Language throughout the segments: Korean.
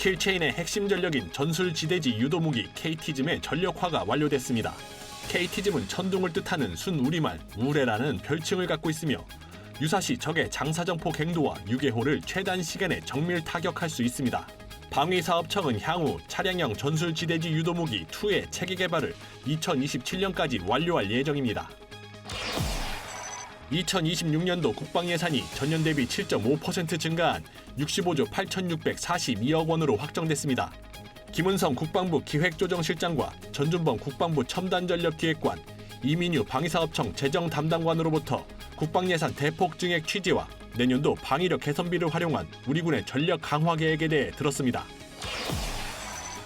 킬체인의 핵심 전력인 전술지대지 유도무기 KT즘의 전력화가 완료됐습니다. KT즘은 천둥을 뜻하는 순우리말 우레라는 별칭을 갖고 있으며 유사시 적의 장사정포 갱도와 유괴호를 최단 시간에 정밀 타격할 수 있습니다. 방위사업청은 향후 차량형 전술지대지 유도무기 2의 체계 개발을 2027년까지 완료할 예정입니다. 2026년도 국방예산이 전년 대비 7.5% 증가한 65조 8,642억 원으로 확정됐습니다. 김은성 국방부 기획조정실장과 전준범 국방부 첨단전력기획관, 이민유 방위사업청 재정담당관으로부터 국방예산 대폭 증액 취지와 내년도 방위력 개선비를 활용한 우리 군의 전력 강화 계획에 대해 들었습니다.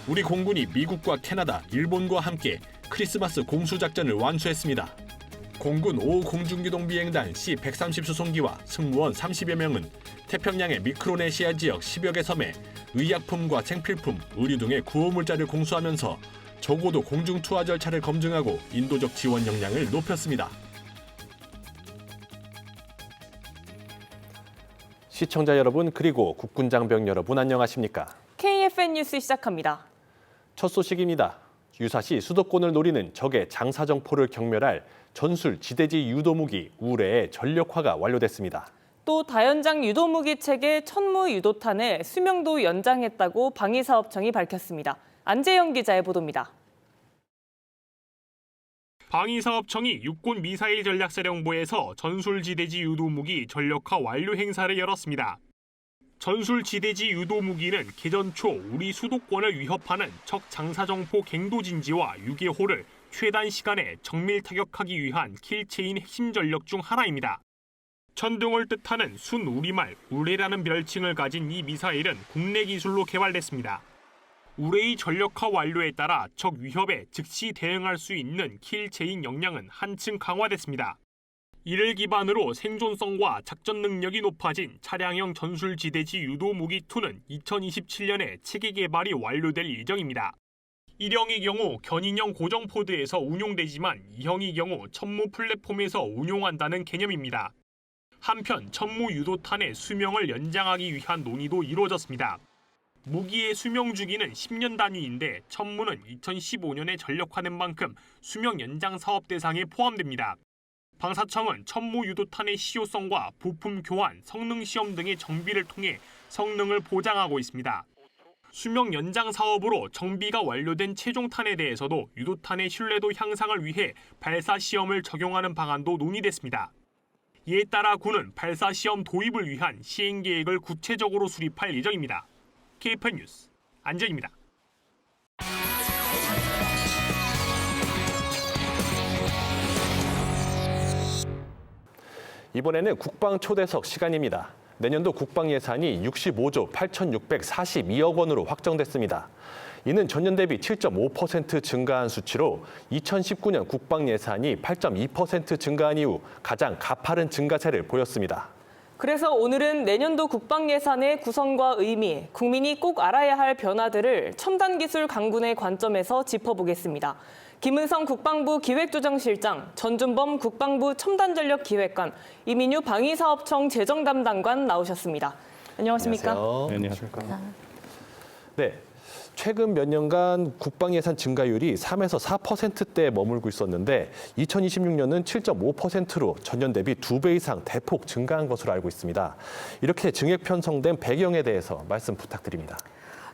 우리 공군이 미국과 캐나다, 일본과 함께 크리스마스 공수작전을 완수했습니다. 공군 5호 공중기동비행단 C-130 수송기와 승무원 30여 명은 태평양의 미크로네시아 지역 10여 개 섬에 의약품과 생필품, 의류 등의 구호물자를 공수하면서 저고도 공중투하 절차를 검증하고 인도적 지원 역량을 높였습니다. 시청자 여러분 그리고 국군장병 여러분 안녕하십니까? KFN 뉴스 시작합니다. 첫 소식입니다. 유사시 수도권을 노리는 적의 장사정포를 경멸할 전술 지대지 유도무기 우레의 전력화가 완료됐습니다. 또 다연장 유도무기 체계 천무 유도탄의 수명도 연장했다고 방위사업청이 밝혔습니다. 안재영 기자의 보도입니다. 방위사업청이 육군 미사일 전략사령부에서 전술지대지 유도무기 전력화 완료 행사를 열었습니다. 전술지대지 유도무기는 개전 초 우리 수도권을 위협하는 적 장사정포 갱도진지와 유괴호를 최단 시간에 정밀 타격하기 위한 킬체인 핵심 전력 중 하나입니다. 천둥을 뜻하는 순우리말 우레라는 별칭을 가진 이 미사일은 국내 기술로 개발됐습니다. 우레의 전력화 완료에 따라 적 위협에 즉시 대응할 수 있는 킬체인 역량은 한층 강화됐습니다. 이를 기반으로 생존성과 작전 능력이 높아진 차량형 전술지대지 유도무기2는 2027년에 체계 개발이 완료될 예정입니다. 1형의 경우 견인형 고정포드에서 운용되지만 2형의 경우 천무 플랫폼에서 운용한다는 개념입니다. 한편 천무 유도탄의 수명을 연장하기 위한 논의도 이루어졌습니다. 무기의 수명 주기는 10년 단위인데 천무는 2015년에 전력화된 만큼 수명 연장 사업 대상에 포함됩니다. 방사청은 천무 유도탄의 실효성과 부품 교환, 성능 시험 등의 정비를 통해 성능을 보장하고 있습니다. 수명 연장 사업으로 정비가 완료된 최종탄에 대해서도 유도탄의 신뢰도 향상을 위해 발사 시험을 적용하는 방안도 논의됐습니다. 이에 따라 군은 발사 시험 도입을 위한 시행 계획을 구체적으로 수립할 예정입니다. KFN 뉴스 안재입니다. 이번에는 국방 초대석 시간입니다. 내년도 국방 예산이 65조 8,642억 원으로 확정됐습니다. 이는 전년 대비 7.5% 증가한 수치로 2019년 국방 예산이 8.2% 증가한 이후 가장 가파른 증가세를 보였습니다. 그래서 오늘은 내년도 국방 예산의 구성과 의미, 국민이 꼭 알아야 할 변화들을 첨단 기술 강군의 관점에서 짚어보겠습니다. 김은성 국방부 기획조정실장, 전준범 국방부 첨단전력기획관, 이민유 방위사업청 재정담당관 나오셨습니다. 안녕하십니까? 안녕하세요. 안녕하십니까. 네, 최근 몇 년간 국방 예산 증가율이 3에서 4%대에 머물고 있었는데 2026년은 7.5%로 전년 대비 2배 이상 대폭 증가한 것으로 알고 있습니다. 이렇게 증액 편성된 배경에 대해서 말씀 부탁드립니다.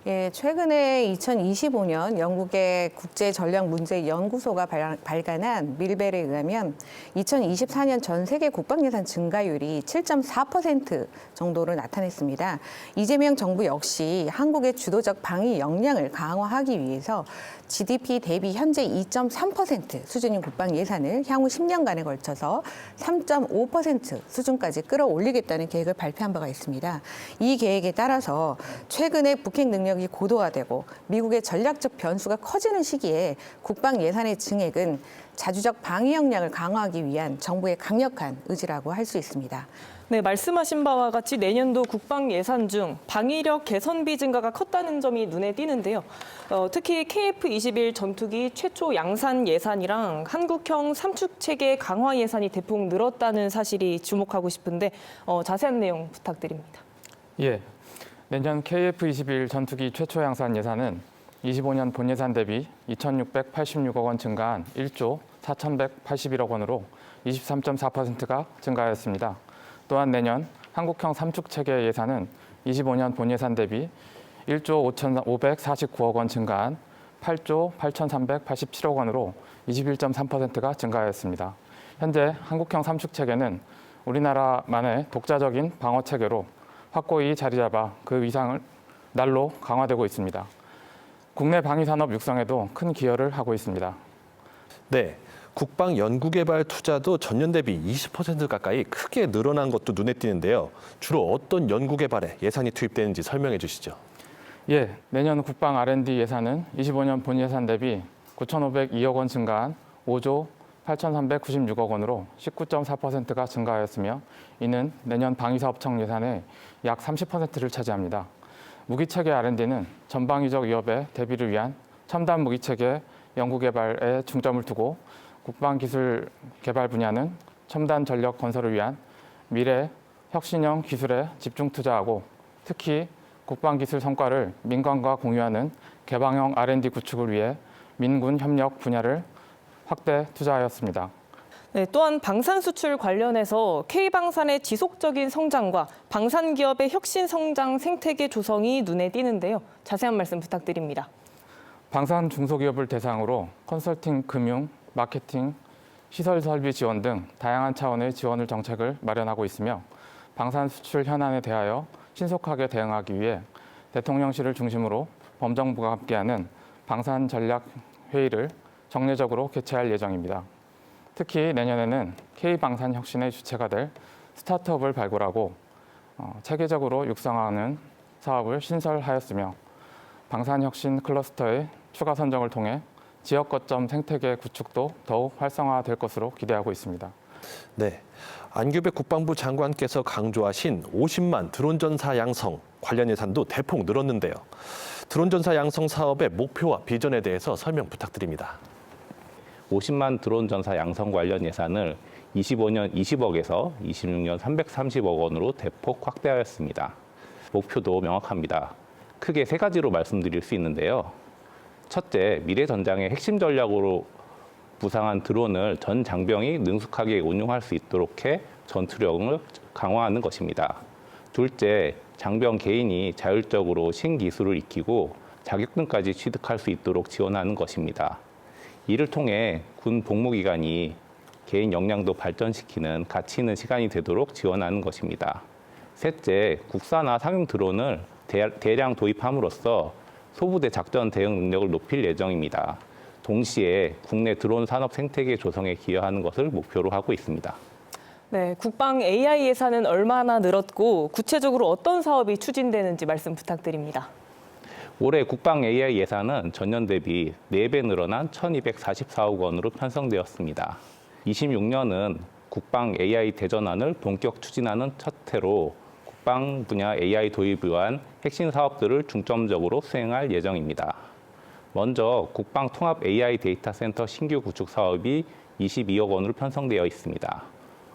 예, 최근에 2025년 영국의 국제전략문제연구소가 발간한 밀벨에 의하면 2024년 전 세계 국방예산 증가율이 7.4% 정도로 나타냈습니다. 이재명 정부 역시 한국의 주도적 방위 역량을 강화하기 위해서 GDP 대비 현재 2.3% 수준인 국방 예산을 향후 10년간에 걸쳐서 3.5% 수준까지 끌어올리겠다는 계획을 발표한 바가 있습니다. 이 계획에 따라서 최근에 북핵 능력이 고도화되고 미국의 전략적 변수가 커지는 시기에 국방 예산의 증액은 자주적 방위 역량을 강화하기 위한 정부의 강력한 의지라고 할 수 있습니다. 네, 말씀하신 바와 같이 내년도 국방 예산 중 방위력 개선비 증가가 컸다는 점이 눈에 띄는데요. 특히 KF-21 전투기 최초 양산 예산이랑 한국형 삼축체계 강화 예산이 대폭 늘었다는 사실이 주목하고 싶은데 자세한 내용 부탁드립니다. 예. 내년 KF-21 전투기 최초 양산 예산은 25년 본 예산 대비 2,686억 원 증가한 1조 4,181억 원으로 23.4%가 증가하였습니다. 또한 내년 한국형 삼축 체계 예산은 25년 본 예산 대비 1조 5,549억 원 증가한 8조 8,387억 원으로 21.3%가 증가하였습니다. 현재 한국형 삼축 체계는 우리나라만의 독자적인 방어 체계로 확고히 자리 잡아 그 위상을 날로 강화되고 있습니다. 국내 방위산업 육성에도 큰 기여를 하고 있습니다. 네, 국방 연구개발 투자도 전년 대비 20% 가까이 크게 늘어난 것도 눈에 띄는데요. 주로 어떤 연구개발에 예산이 투입되는지 설명해 주시죠. 예, 내년 국방 R&D 예산은 25년 본 예산 대비 9,502억 원 증가한 5조 8,396억 원으로 19.4%가 증가하였으며 이는 내년 방위사업청 예산의 약 30%를 차지합니다. 무기체계 R&D는 전방위적 위협에 대비를 위한 첨단 무기체계 연구개발에 중점을 두고 국방기술 개발 분야는 첨단 전력 건설을 위한 미래 혁신형 기술에 집중 투자하고 특히 국방기술 성과를 민간과 공유하는 개방형 R&D 구축을 위해 민군 협력 분야를 확대 투자하였습니다. 네, 또한 방산 수출 관련해서 K방산의 지속적인 성장과 방산 기업의 혁신 성장 생태계 조성이 눈에 띄는데요. 자세한 말씀 부탁드립니다. 방산 중소기업을 대상으로 컨설팅, 금융, 마케팅, 시설 설비 지원 등 다양한 차원의 지원을 정책을 마련하고 있으며 방산 수출 현안에 대하여 신속하게 대응하기 위해 대통령실을 중심으로 범정부가 함께하는 방산 전략 회의를 정례적으로 개최할 예정입니다. 특히 내년에는 K방산 혁신의 주체가 될 스타트업을 발굴하고 체계적으로 육성하는 사업을 신설하였으며 방산혁신 클러스터의 추가 선정을 통해 지역 거점 생태계 구축도 더욱 활성화될 것으로 기대하고 있습니다. 네, 안규백 국방부 장관께서 강조하신 50만 드론 전사 양성 관련 예산도 대폭 늘었는데요. 드론 전사 양성 사업의 목표와 비전에 대해서 설명 부탁드립니다. 50만 드론 전사 양성 관련 예산을 25년 20억에서 26년 330억 원으로 대폭 확대하였습니다. 목표도 명확합니다. 크게 세 가지로 말씀드릴 수 있는데요. 첫째, 미래 전장의 핵심 전략으로 부상한 드론을 전 장병이 능숙하게 운용할 수 있도록 해 전투력을 강화하는 것입니다. 둘째, 장병 개인이 자율적으로 신기술을 익히고 자격증까지 취득할 수 있도록 지원하는 것입니다. 이를 통해 군 복무기간이 개인 역량도 발전시키는 가치 있는 시간이 되도록 지원하는 것입니다. 셋째, 국산화 상용 드론을 대량 도입함으로써 소부대 작전 대응 능력을 높일 예정입니다. 동시에 국내 드론 산업 생태계 조성에 기여하는 것을 목표로 하고 있습니다. 네, 국방 AI 예산은 얼마나 늘었고 구체적으로 어떤 사업이 추진되는지 말씀 부탁드립니다. 올해 국방 AI 예산은 전년 대비 4배 늘어난 1,244억 원으로 편성되었습니다. 26년은 국방 AI 대전환을 본격 추진하는 첫 해로 국방 분야 AI 도입을 위한 핵심 사업들을 중점적으로 수행할 예정입니다. 먼저 국방 통합 AI 데이터 센터 신규 구축 사업이 22억 원으로 편성되어 있습니다.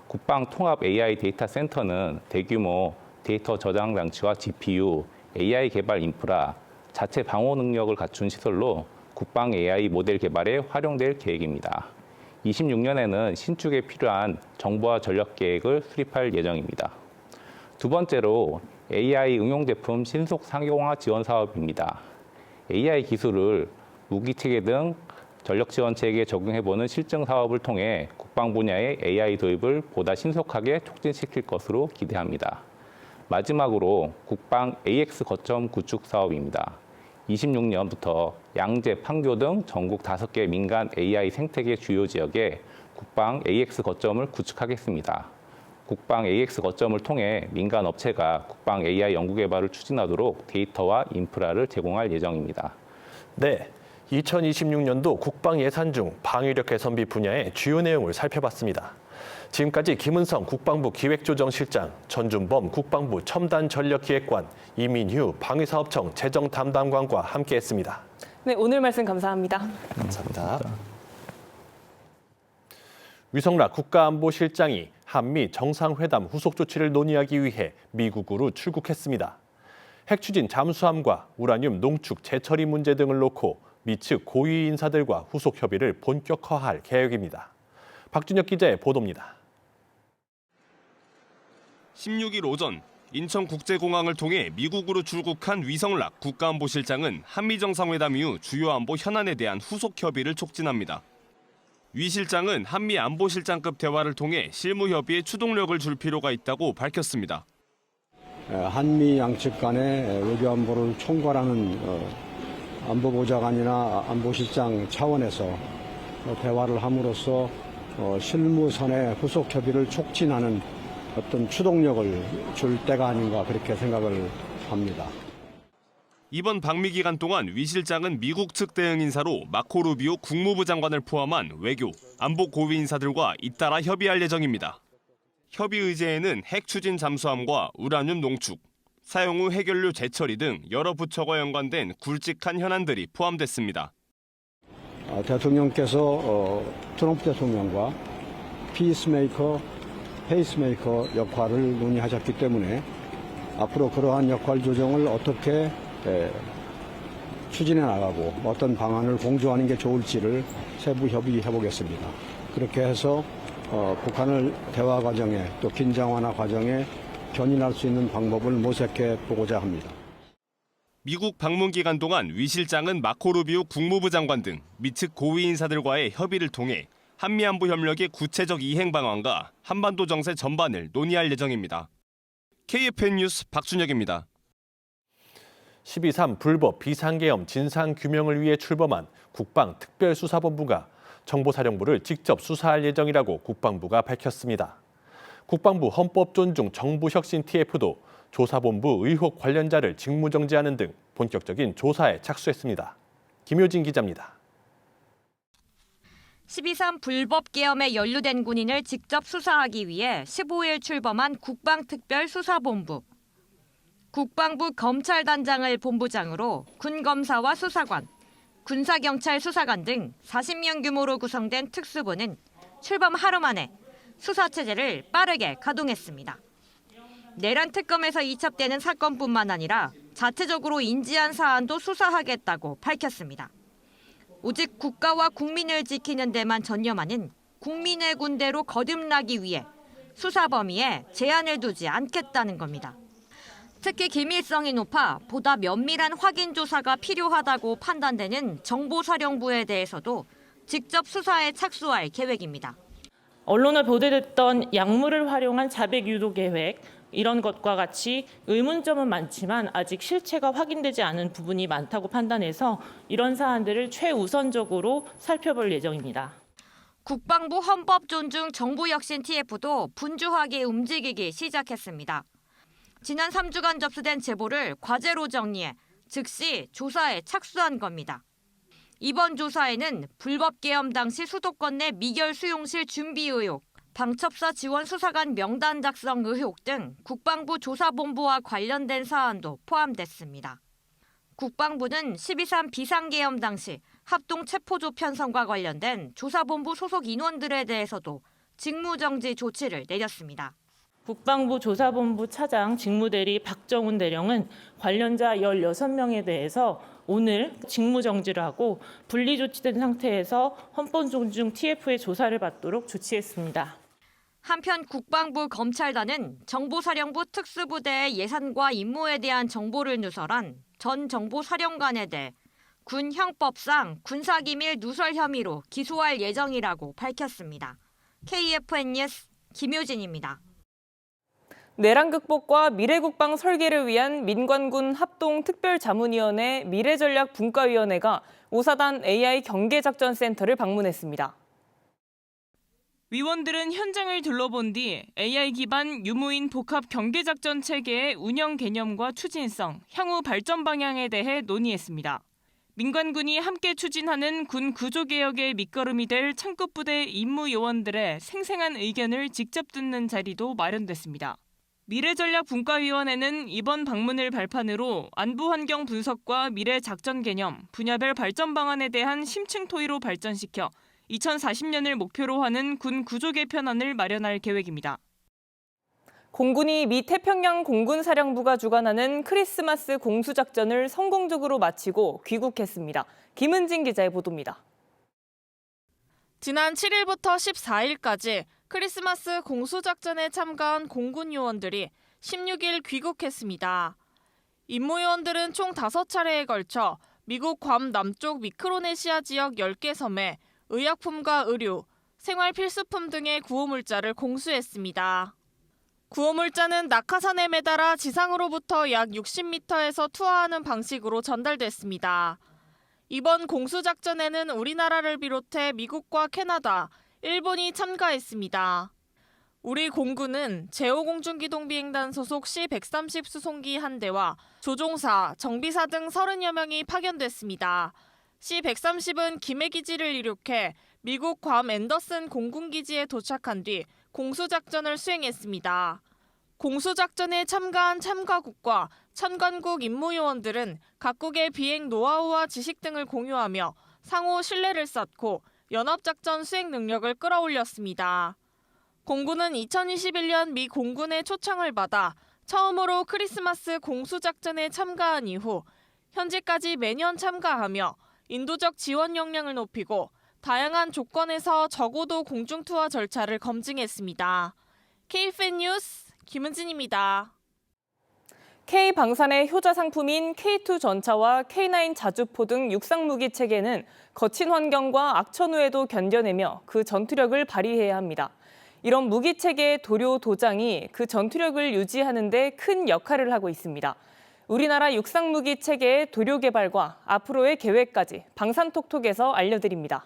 국방 통합 AI 데이터 센터는 대규모 데이터 저장 장치와 GPU, AI 개발 인프라, 자체 방호 능력을 갖춘 시설로 국방 AI 모델 개발에 활용될 계획입니다. 26년에는 신축에 필요한 정보화 전력 계획을 수립할 예정입니다. 두 번째로 AI 응용 제품 신속 상용화 지원 사업입니다. AI 기술을 무기체계 등 전력 지원 체계에 적용해보는 실증 사업을 통해 국방 분야의 AI 도입을 보다 신속하게 촉진시킬 것으로 기대합니다. 마지막으로 국방 AX 거점 구축 사업입니다. 26년부터 양재, 판교 등 전국 5개 민간 AI 생태계 주요 지역에 국방 AX 거점을 구축하겠습니다. 국방 AX 거점을 통해 민간 업체가 국방 AI 연구 개발을 추진하도록 데이터와 인프라를 제공할 예정입니다. 네, 2026년도 국방 예산 중 방위력 개선비 분야의 주요 내용을 살펴봤습니다. 지금까지 김은성 국방부 기획조정실장, 전준범 국방부 첨단전력기획관, 이민휴 방위사업청 재정담당관과 함께했습니다. 네, 오늘 말씀 감사합니다. 감사합니다. 위성락 국가안보실장이 한미 정상회담 후속 조치를 논의하기 위해 미국으로 출국했습니다. 핵 추진 잠수함과 우라늄 농축 재처리 문제 등을 놓고 미 측 고위 인사들과 후속 협의를 본격화할 계획입니다. 박준혁 기자의 보도입니다. 16일 오전 인천국제공항을 통해 미국으로 출국한 위성락 국가안보실장은 한미정상회담 이후 주요 안보 현안에 대한 후속 협의를 촉진합니다. 위 실장은 한미 안보실장급 대화를 통해 실무 협의에 추동력을 줄 필요가 있다고 밝혔습니다. 한미 양측 간의 외교안보를 총괄하는 안보보좌관이나 안보실장 차원에서 대화를 함으로써 실무선의 후속 협의를 촉진하는 어떤 추동력을 줄 때가 아닌가 그렇게 생각을 합니다. 이번 방미 기간 동안 위 실장은 미국 측 대응 인사로 마코 루비오 국무부 장관을 포함한 외교, 안보 고위 인사들과 잇따라 협의할 예정입니다. 협의 의제에는 핵 추진 잠수함과 우라늄 농축, 사용 후 핵연료 재처리 등 여러 부처가 연관된 굵직한 현안들이 포함됐습니다. 대통령께서 트럼프 대통령과 피스메이커, 페이스메이커 역할을 논의하셨기 때문에 앞으로 그러한 역할 조정을 어떻게 추진해 나가고 어떤 방안을 공조하는 게 좋을지를 세부 협의해 보겠습니다. 그렇게 해서 북한을 대화 과정에 또 긴장 완화 과정에 견인할 수 있는 방법을 모색해 보고자 합니다. 미국 방문 기간 동안 위 실장은 마코 루비오 국무부 장관 등 미 측 고위 인사들과의 협의를 통해 한미 안보 협력의 구체적 이행 방안과 한반도 정세 전반을 논의할 예정입니다. KFN 뉴스 박준혁입니다. 12.3 불법 비상계엄 진상규명을 위해 출범한 국방특별수사본부가 정보사령부를 직접 수사할 예정이라고 국방부가 밝혔습니다. 국방부 헌법존중 정부혁신 TF도 조사본부 의혹 관련자를 직무정지하는 등 본격적인 조사에 착수했습니다. 김효진 기자입니다. 12.3 불법 계엄에 연루된 군인을 직접 수사하기 위해 15일 출범한 국방특별수사본부. 국방부 검찰단장을 본부장으로 군검사와 수사관, 군사경찰 수사관 등 40명 규모로 구성된 특수부는 출범 하루 만에 수사체제를 빠르게 가동했습니다. 내란 특검에서 이첩되는 사건뿐만 아니라 자체적으로 인지한 사안도 수사하겠다고 밝혔습니다. 오직 국가와 국민을 지키는 데만 전념하는 국민의 군대로 거듭나기 위해 수사 범위에 제한을 두지 않겠다는 겁니다. 특히 기밀성이 높아 보다 면밀한 확인 조사가 필요하다고 판단되는 정보사령부에 대해서도 직접 수사에 착수할 계획입니다. 언론에 보도됐던 약물을 활용한 자백 유도 계획, 이런 것과 같이 의문점은 많지만 아직 실체가 확인되지 않은 부분이 많다고 판단해서 이런 사안들을 최우선적으로 살펴볼 예정입니다. 국방부 헌법존중 정부혁신 TF도 분주하게 움직이기 시작했습니다. 지난 3주간 접수된 제보를 과제로 정리해 즉시 조사에 착수한 겁니다. 이번 조사에는 불법 계엄 당시 수도권 내 미결 수용실 준비 의혹, 방첩사 지원 수사관 명단 작성 의혹 등 국방부 조사본부와 관련된 사안도 포함됐습니다. 국방부는 12.3 비상계엄 당시 합동체포조 편성과 관련된 조사본부 소속 인원들에 대해서도 직무정지 조치를 내렸습니다. 국방부 조사본부 차장 직무대리 박정훈 대령은 관련자 16명에 대해서 오늘 직무정지를 하고 분리조치된 상태에서 헌법존중 TF의 조사를 받도록 조치했습니다. 한편 국방부 검찰단은 정보사령부 특수부대의 예산과 임무에 대한 정보를 누설한 전 정보사령관에 대해 군 형법상 군사기밀 누설 혐의로 기소할 예정이라고 밝혔습니다. KFN 뉴스 김효진입니다. 내란 극복과 미래국방 설계를 위한 민관군 합동특별자문위원회 미래전략분과위원회가 오사단 AI 경계작전센터를 방문했습니다. 위원들은 현장을 둘러본 뒤 AI 기반 유무인 복합 경계작전 체계의 운영 개념과 추진성, 향후 발전 방향에 대해 논의했습니다. 민관군이 함께 추진하는 군 구조개혁의 밑거름이 될 창급부대 임무요원들의 생생한 의견을 직접 듣는 자리도 마련됐습니다. 미래전략분과위원회는 이번 방문을 발판으로 안보 환경 분석과 미래 작전 개념, 분야별 발전 방안에 대한 심층 토의로 발전시켜 2040년을 목표로 하는 군 구조 개편안을 마련할 계획입니다. 공군이 미 태평양 공군사령부가 주관하는 크리스마스 공수작전을 성공적으로 마치고 귀국했습니다. 김은진 기자의 보도입니다. 지난 7일부터 14일까지 크리스마스 공수작전에 참가한 공군 요원들이 16일 귀국했습니다. 임무요원들은 총 5차례에 걸쳐 미국 괌 남쪽 미크로네시아 지역 10개 섬에 의약품과 의류, 생활 필수품 등의 구호물자를 공수했습니다. 구호물자는 낙하산에 매달아 지상으로부터 약 60m에서 투하하는 방식으로 전달됐습니다. 이번 공수작전에는 우리나라를 비롯해 미국과 캐나다, 일본이 참가했습니다. 우리 공군은 제5공중기동비행단 소속 C-130 수송기 한 대와 조종사, 정비사 등 30여 명이 파견됐습니다. C-130은 김해기지를 이륙해 미국 괌 앤더슨 공군기지에 도착한 뒤 공수작전을 수행했습니다. 공수작전에 참가한 참가국과 참관국 임무요원들은 각국의 비행 노하우와 지식 등을 공유하며 상호 신뢰를 쌓고 연합작전 수행 능력을 끌어올렸습니다. 공군은 2021년 미 공군의 초청을 받아 처음으로 크리스마스 공수작전에 참가한 이후 현재까지 매년 참가하며 인도적 지원 역량을 높이고 다양한 조건에서 적어도 공중투하 절차를 검증했습니다. KFN 뉴스 김은진입니다. K방산의 효자 상품인 K2 전차와 K9 자주포 등 육상무기 체계는 거친 환경과 악천후에도 견뎌내며 그 전투력을 발휘해야 합니다. 이런 무기 체계의 도료 도장이 그 전투력을 유지하는 데 큰 역할을 하고 있습니다. 우리나라 육상무기 체계의 도료 개발과 앞으로의 계획까지 방산톡톡에서 알려드립니다.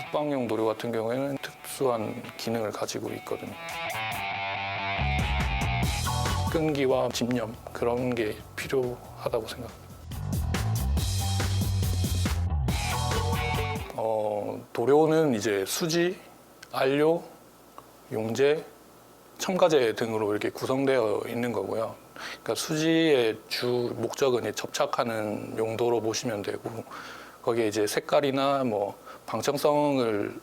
국방용 도료 같은 경우에는 특수한 기능을 가지고 있거든요. 끈기와 집념 그런 게 필요하다고 생각합니다. 도료는 이제 수지, 안료, 용제, 첨가제 등으로 이렇게 구성되어 있는 거고요. 그러니까 수지의 주 목적은 접착하는 용도로 보시면 되고, 거기에 이제 색깔이나 방청성을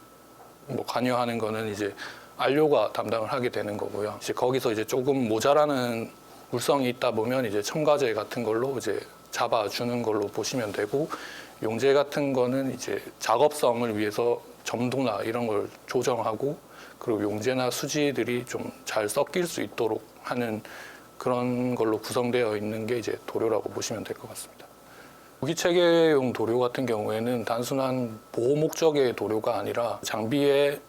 관여하는 거는 이제 안료가 담당을 하게 되는 거고요. 이제 거기서 이제 조금 모자라는 물성이 있다 보면 이제 첨가제 같은 걸로 이제 잡아주는 걸로 보시면 되고, 용제 같은 거는 이제 작업성을 위해서 점도나 이런 걸 조정하고, 그리고 용제나 수지들이 좀 잘 섞일 수 있도록 하는 그런 걸로 구성되어 있는 게 이제 도료라고 보시면 될 것 같습니다. 무기체계용 도료 같은 경우에는 단순한 보호 목적의 도료가 아니라 장비의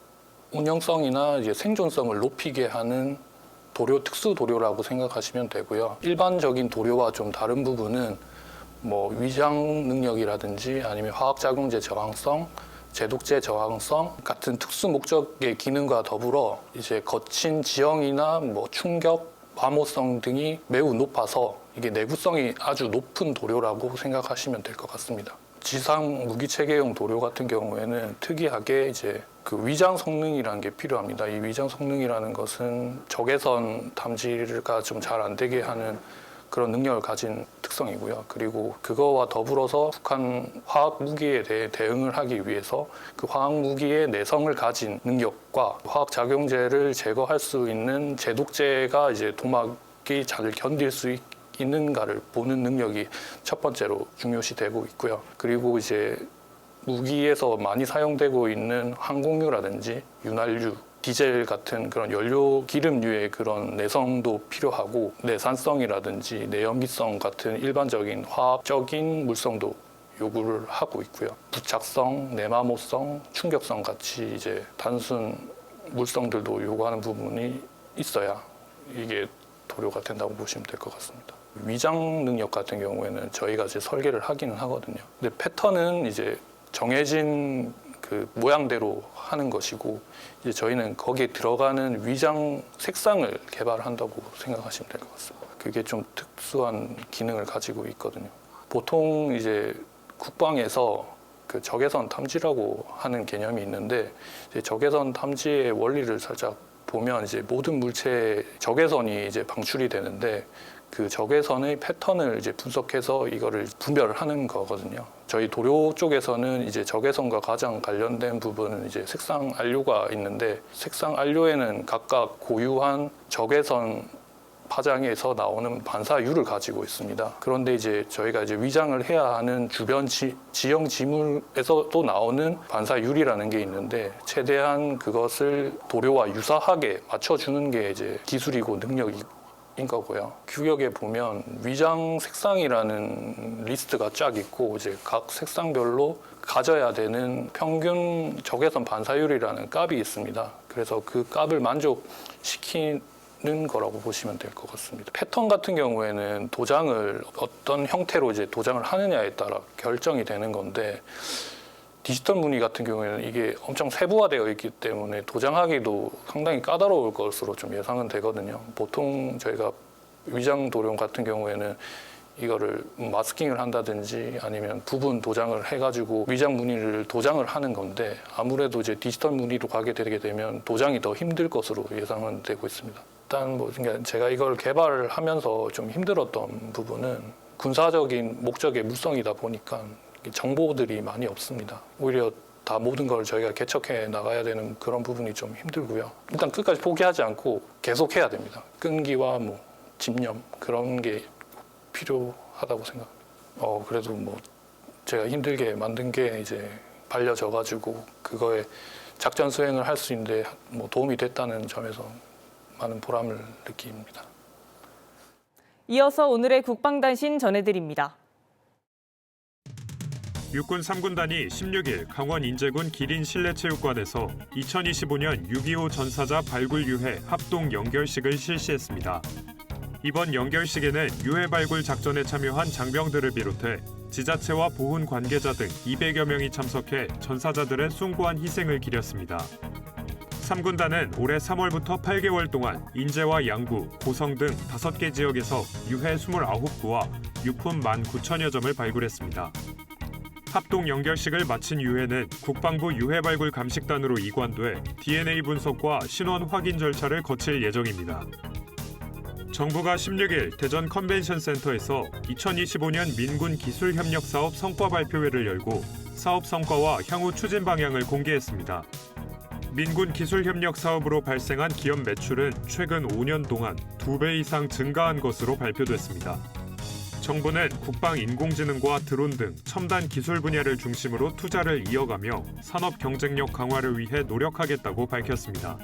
운영성이나 이제 생존성을 높이게 하는 도료, 특수 도료라고 생각하시면 되고요. 일반적인 도료와 좀 다른 부분은 위장 능력이라든지 아니면 화학작용제 저항성, 제독제 저항성 같은 특수 목적의 기능과 더불어 이제 거친 지형이나 충격, 마모성 등이 매우 높아서 이게 내구성이 아주 높은 도료라고 생각하시면 될 것 같습니다. 지상 무기 체계용 도료 같은 경우에는 특이하게 이제 그 위장 성능이라는 게 필요합니다. 이 위장 성능이라는 것은 적외선 탐지가 좀 잘 안 되게 하는 그런 능력을 가진 특성이고요. 그리고 그거와 더불어서 북한 화학 무기에 대해 대응을 하기 위해서 그 화학 무기의 내성을 가진 능력과 화학 작용제를 제거할 수 있는 제독제가 이제 도막이 잘 견딜 수 있는가를 보는 능력이 첫 번째로 중요시되고 있고요. 그리고 이제 무기에서 많이 사용되고 있는 항공유라든지 윤활유, 디젤 같은 그런 연료 기름류의 그런 내성도 필요하고, 내산성이라든지 내연기성 같은 일반적인 화학적인 물성도 요구를 하고 있고요. 부착성, 내마모성, 충격성 같이 이제 단순 물성들도 요구하는 부분이 있어야 이게 도료가 된다고 보시면 될 것 같습니다. 위장 능력 같은 경우에는 저희가 이제 설계를 하기는 하거든요. 근데 패턴은 이제 정해진 그 모양대로 하는 것이고, 이제 저희는 거기에 들어가는 위장 색상을 개발한다고 생각하시면 될 것 같습니다. 그게 좀 특수한 기능을 가지고 있거든요. 보통 이제 국방에서 그 적외선 탐지라고 하는 개념이 있는데, 이제 적외선 탐지의 원리를 살짝 보면 이제 모든 물체에 적외선이 이제 방출이 되는데, 그 적외선의 패턴을 이제 분석해서 이거를 분별을 하는 거거든요. 저희 도료 쪽에서는 이제 적외선과 가장 관련된 부분은 이제 색상 안료가 있는데, 색상 안료에는 각각 고유한 적외선 파장에서 나오는 반사율을 가지고 있습니다. 그런데 이제 저희가 이제 위장을 해야 하는 주변 지형 지물에서 또 나오는 반사율이라는 게 있는데, 최대한 그것을 도료와 유사하게 맞춰주는 게 이제 기술이고 능력인 거고요. 규격에 보면 위장 색상이라는 리스트가 쫙 있고, 이제 각 색상별로 가져야 되는 평균 적외선 반사율이라는 값이 있습니다. 그래서 그 값을 만족시키는 거라고 보시면 될 것 같습니다. 패턴 같은 경우에는 도장을 어떤 형태로 이제 도장을 하느냐에 따라 결정이 되는 건데, 디지털 무늬 같은 경우에는 이게 엄청 세부화되어 있기 때문에 도장하기도 상당히 까다로울 것으로 좀 예상은 되거든요. 보통 저희가 위장 도료 같은 경우에는 이거를 마스킹을 한다든지 아니면 부분 도장을 해가지고 위장 무늬를 도장을 하는 건데, 아무래도 이제 디지털 무늬로 가게 되게 되면 도장이 더 힘들 것으로 예상은 되고 있습니다. 일단 뭐 제가 이걸 개발을 하면서 좀 힘들었던 부분은 군사적인 목적의 물성이다 보니까 정보들이 많이 없습니다. 오히려 다 모든 걸 저희가 개척해 나가야 되는 그런 부분이 좀 힘들고요. 일단 끝까지 포기하지 않고 계속 해야 됩니다. 끈기와 뭐 집념, 그런 게 필요하다고 생각합니다. 그래도 뭐 제가 힘들게 만든 게 이제 발려져 가지고 그거에 작전 수행을 할 수 있는데 뭐 도움이 됐다는 점에서 많은 보람을 느낍니다. 이어서 오늘의 국방단신 전해드립니다. 육군 3군단이 16일 강원 인제군 기린 실내체육관에서 2025년 6.25 전사자 발굴 유해 합동 연결식을 실시했습니다. 이번 연결식에는 유해 발굴 작전에 참여한 장병들을 비롯해 지자체와 보훈 관계자 등 200여 명이 참석해 전사자들의 숭고한 희생을 기렸습니다. 3군단은 올해 3월부터 8개월 동안 인제와 양구, 고성 등 5개 지역에서 유해 29구와 유품 19,000여 점을 발굴했습니다. 합동 연결식을 마친 유해는 국방부 유해 발굴 감식단으로 이관돼 DNA 분석과 신원 확인 절차를 거칠 예정입니다. 정부가 16일 대전 컨벤션 센터에서 2025년 민군 기술협력 사업 성과 발표회를 열고 사업 성과와 향후 추진 방향을 공개했습니다. 민군 기술협력 사업으로 발생한 기업 매출은 최근 5년 동안 2배 이상 증가한 것으로 발표됐습니다. 정부는 국방 인공지능과 드론 등 첨단 기술 분야를 중심으로 투자를 이어가며 산업 경쟁력 강화를 위해 노력하겠다고 밝혔습니다.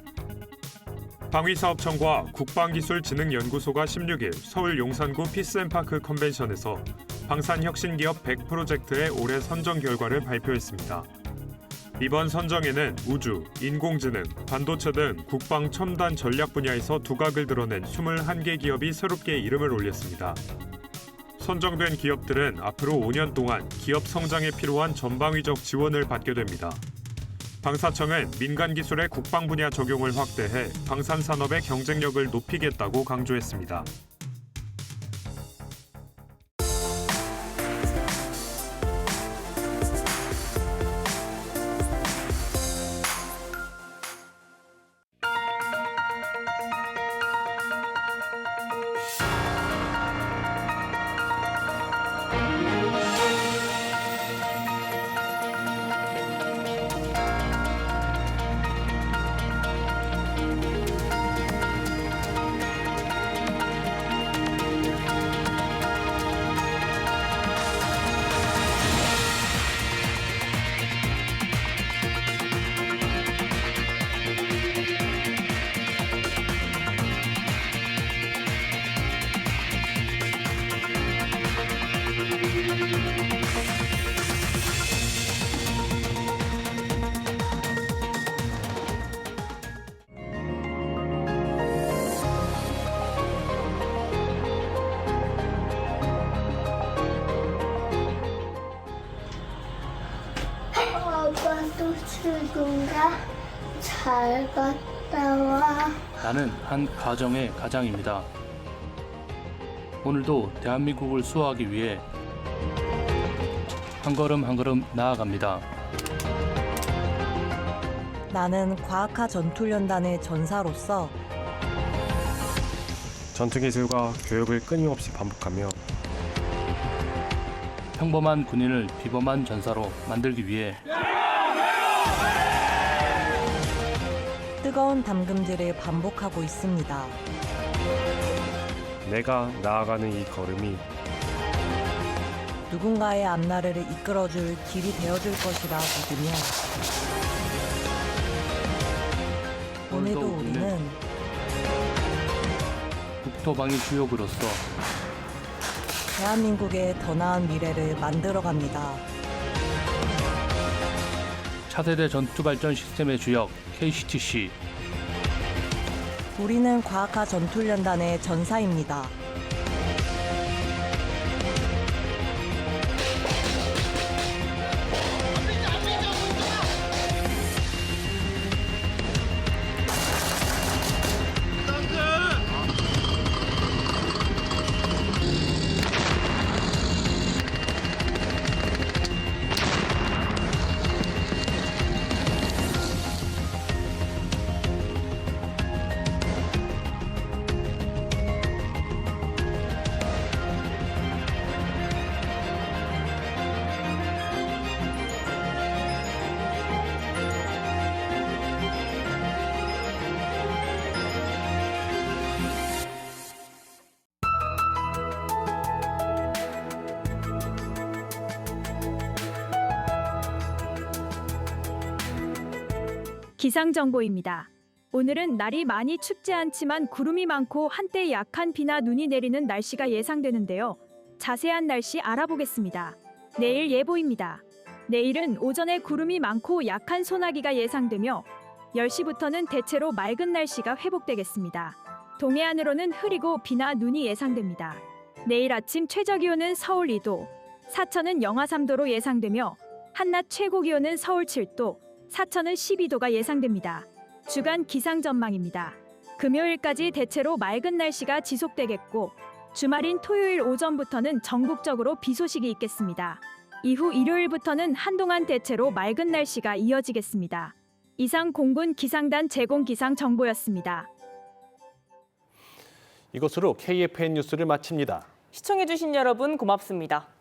방위사업청과 국방기술진흥연구소가 16일 서울 용산구 피스앤파크 컨벤션에서 방산혁신기업 100 프로젝트의 올해 선정 결과를 발표했습니다. 이번 선정에는 우주, 인공지능, 반도체 등 국방 첨단 전략 분야에서 두각을 드러낸 21개 기업이 새롭게 이름을 올렸습니다. 선정된 기업들은 앞으로 5년 동안 기업 성장에 필요한 전방위적 지원을 받게 됩니다. 방사청은 민간 기술의 국방 분야 적용을 확대해 방산 산업의 경쟁력을 높이겠다고 강조했습니다. 아빠도 출근가? 잘 갔다 와. 나는 한 가정의 가장입니다. 오늘도 대한민국을 수호하기 위해 한 걸음 한 걸음 나아갑니다. 나는 과학화 전투훈련단의 전사로서 전투기술과 교육을 끊임없이 반복하며 평범한 군인을 비범한 전사로 만들기 위해 뜨거운 담금질을 반복하고 있습니다. 내가 나아가는 이 걸음이 누군가의 앞날을 이끌어줄 길이 되어줄 것이라 믿으며 오늘도 우리는 국토방위 주역으로서 대한민국의 더 나은 미래를 만들어갑니다. 차세대 전투발전 시스템의 주역 KCTC 우리는 과학화 전투훈련단의 전사입니다. 기상정보입니다. 오늘은 날이 많이 춥지 않지만 구름이 많고 한때 약한 비나 눈이 내리는 날씨가 예상되는데요. 자세한 날씨 알아보겠습니다. 내일 예보입니다. 내일은 오전에 구름이 많고 약한 소나기가 예상되며 10시부터는 대체로 맑은 날씨가 회복되겠습니다. 동해안으로는 흐리고 비나 눈이 예상됩니다. 내일 아침 최저기온은 서울 2도, 사천은 영하 3도로 예상되며 한낮 최고기온은 서울 7도, 사천은 12도가 예상됩니다. 주간 기상 전망입니다. 금요일까지 대체로 맑은 날씨가 지속되겠고 주말인 토요일 오전부터는 전국적으로 비 소식이 있겠습니다. 이후 일요일부터는 한동안 대체로 맑은 날씨가 이어지겠습니다. 이상 공군 기상단 제공 기상 정보였습니다. 이것으로 KFN 뉴스를 마칩니다. 시청해주신 여러분 고맙습니다.